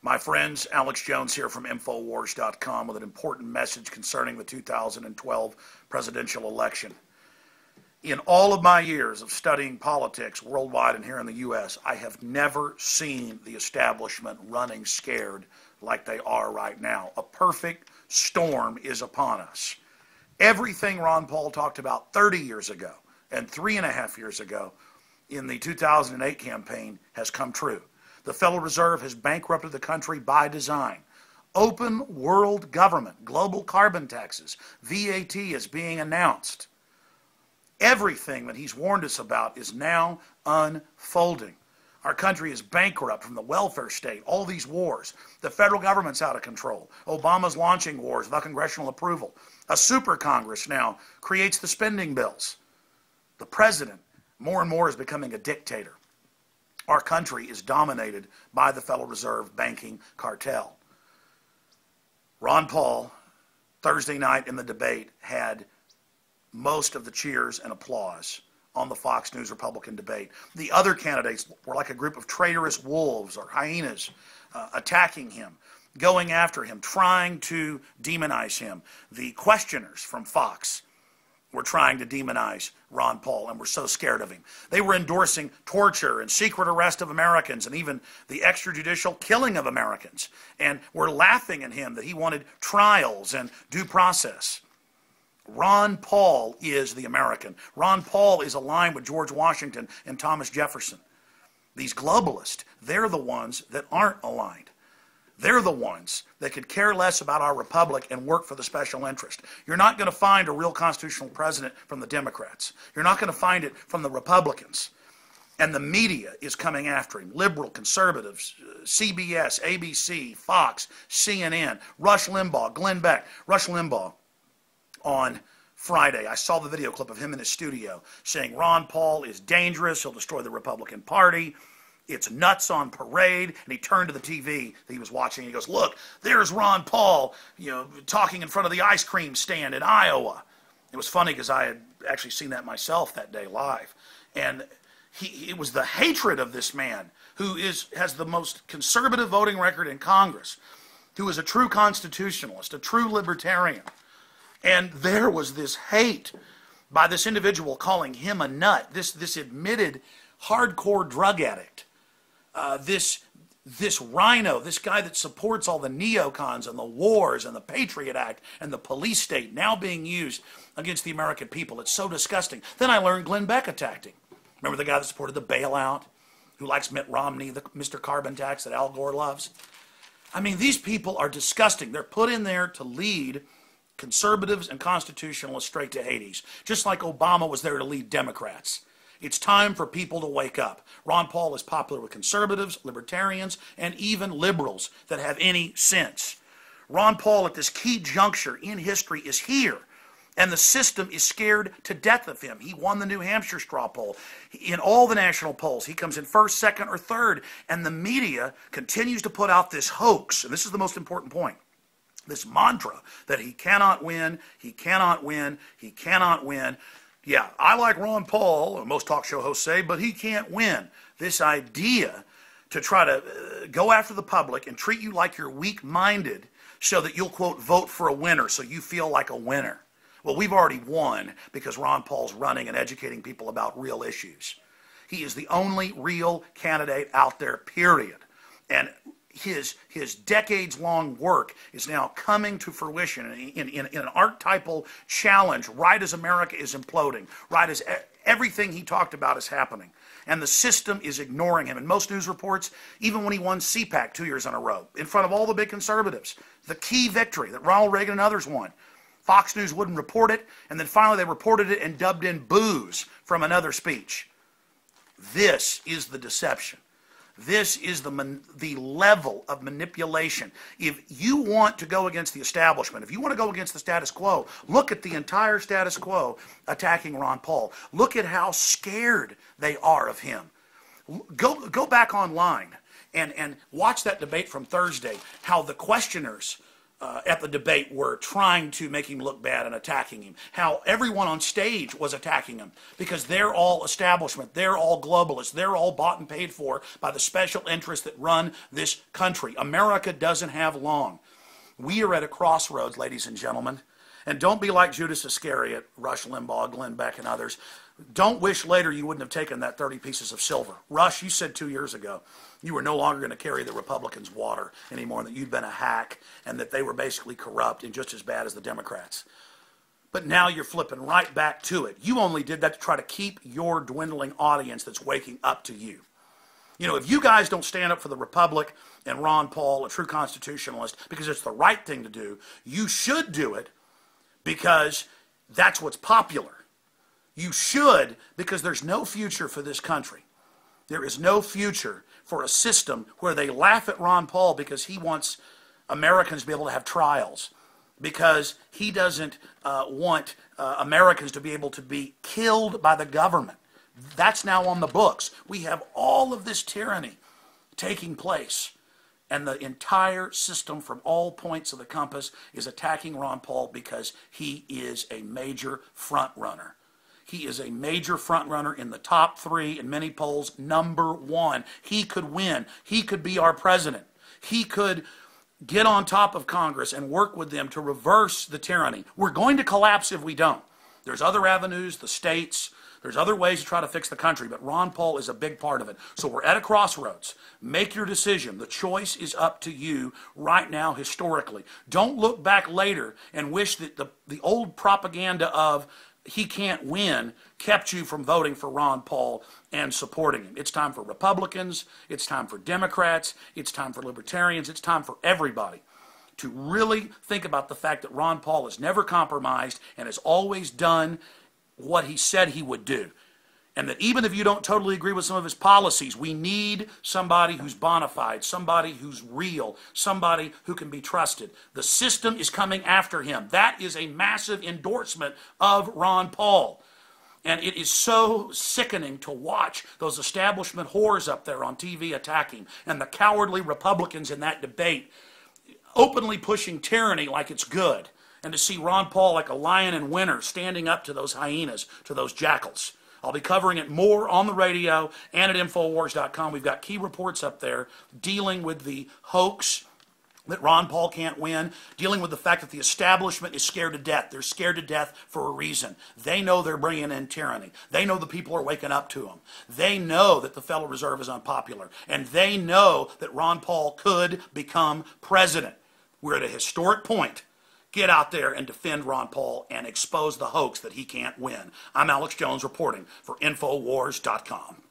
My friends, Alex Jones here from Infowars.com with an important message concerning the 2012 presidential election. In all of my years of studying politics worldwide and here in the U.S., I have never seen the establishment running scared like they are right now. A perfect storm is upon us. Everything Ron Paul talked about 30 years ago and 3.5 years ago in the 2008 campaign has come true. The Federal Reserve has bankrupted the country by design. Open world government, global carbon taxes, VAT is being announced. Everything that he's warned us about is now unfolding. Our country is bankrupt from the welfare state, all these wars. The federal government's out of control. Obama's launching wars without congressional approval. A super Congress now creates the spending bills. The president, more and more, is becoming a dictator. Our country is dominated by the Federal Reserve banking cartel. Ron Paul, Thursday night in the debate, had most of the cheers and applause on the Fox News Republican debate. The other candidates were like a group of traitorous wolves or hyenas attacking him, going after him, trying to demonize him. The questioners from Fox were trying to demonize Ron Paul and were so scared of him. They were endorsing torture and secret arrest of Americans and even the extrajudicial killing of Americans, and were laughing at him that he wanted trials and due process. Ron Paul is the American. Ron Paul is aligned with George Washington and Thomas Jefferson. These globalists, they're the ones that aren't aligned. They're the ones that could care less about our republic and work for the special interest. You're not going to find a real constitutional president from the Democrats. You're not going to find it from the Republicans. And the media is coming after him. Liberal, conservatives, CBS, ABC, Fox, CNN, Rush Limbaugh, Glenn Beck. Rush Limbaugh on Friday, I saw the video clip of him in his studio saying Ron Paul is dangerous, he'll destroy the Republican Party, it's nuts on parade, and he turned to the TV that he was watching and he goes, look, there's Ron Paul, talking in front of the ice cream stand in Iowa. It was funny because I had actually seen that myself that day live. And it was the hatred of this man who has the most conservative voting record in Congress, who is a true constitutionalist, a true libertarian. And there was this hate by this individual calling him a nut, this admitted hardcore drug addict, this rhino, this guy that supports all the neocons and the wars and the Patriot Act and the police state now being used against the American people. It's so disgusting. Then I learned Glenn Beck attacked him. Remember the guy that supported the bailout, who likes Mitt Romney, the Mr. Carbon Tax that Al Gore loves? I mean, these people are disgusting. They're put in there to lead conservatives and constitutionalists straight to Hades, just like Obama was there to lead Democrats. It's time for people to wake up. Ron Paul is popular with conservatives, libertarians, and even liberals that have any sense. Ron Paul at this key juncture in history is here, and the system is scared to death of him. He won the New Hampshire straw poll. In all the national polls, he comes in first, second, or third, and the media continues to put out this hoax, and this is the most important point. This mantra that he cannot win, he cannot win, he cannot win. Yeah, I like Ron Paul, most talk show hosts say, but he can't win. This idea to try to go after the public and treat you like you're weak-minded so that you'll, quote, vote for a winner so you feel like a winner. Well, we've already won because Ron Paul's running and educating people about real issues. He is the only real candidate out there, period. And his decades-long work is now coming to fruition in an archetypal challenge right as America is imploding, right as everything he talked about is happening. And the system is ignoring him. In most news reports, even when he won CPAC 2 years in a row, in front of all the big conservatives, the key victory that Ronald Reagan and others won, Fox News wouldn't report it, and then finally they reported it and dubbed in boos from another speech. This is the deception. This is the level of manipulation. If you want to go against the establishment, if you want to go against the status quo, look at the entire status quo attacking Ron Paul. Look at how scared they are of him. Go back online and watch that debate from Thursday, how the questioners at the debate were trying to make him look bad and attacking him. How everyone on stage was attacking him because they're all establishment, they're all globalists, they're all bought and paid for by the special interests that run this country. America doesn't have long. We are at a crossroads, ladies and gentlemen. And don't be like Judas Iscariot, Rush Limbaugh, Glenn Beck, and others. Don't wish later you wouldn't have taken that 30 pieces of silver. Rush, you said 2 years ago you were no longer going to carry the Republicans' water anymore, and that you'd been a hack, and that they were basically corrupt and just as bad as the Democrats. But now you're flipping right back to it. You only did that to try to keep your dwindling audience that's waking up to you. You know, if you guys don't stand up for the Republic and Ron Paul, a true constitutionalist, because it's the right thing to do, you should do it because that's what's popular. You should, because there's no future for this country. There is no future for a system where they laugh at Ron Paul because he wants Americans to be able to have trials, because he doesn't want Americans to be able to be killed by the government. That's now on the books. We have all of this tyranny taking place, and the entire system from all points of the compass is attacking Ron Paul because he is a major front runner. He is a major front runner in the top 3 in many polls, #1. He could win. He could be our president. He could get on top of Congress and work with them to reverse the tyranny. We're going to collapse if we don't. There's other avenues, the states. There's other ways to try to fix the country, but Ron Paul is a big part of it. So we're at a crossroads. Make your decision. The choice is up to you right now historically. Don't look back later and wish that the old propaganda of he can't win kept you from voting for Ron Paul and supporting him. It's time for Republicans. It's time for Democrats. It's time for Libertarians. It's time for everybody to really think about the fact that Ron Paul has never compromised and has always done what he said he would do. And that even if you don't totally agree with some of his policies, we need somebody who's bona fide, somebody who's real, somebody who can be trusted. The system is coming after him. That is a massive endorsement of Ron Paul. And it is so sickening to watch those establishment whores up there on TV attacking, and the cowardly Republicans in that debate openly pushing tyranny like it's good, and to see Ron Paul like a lion in winter standing up to those hyenas, to those jackals. I'll be covering it more on the radio and at Infowars.com. We've got key reports up there dealing with the hoax that Ron Paul can't win, dealing with the fact that the establishment is scared to death. They're scared to death for a reason. They know they're bringing in tyranny. They know the people are waking up to them. They know that the Federal Reserve is unpopular. And they know that Ron Paul could become president. We're at a historic point. Get out there and defend Ron Paul and expose the hoax that he can't win. I'm Alex Jones reporting for Infowars.com.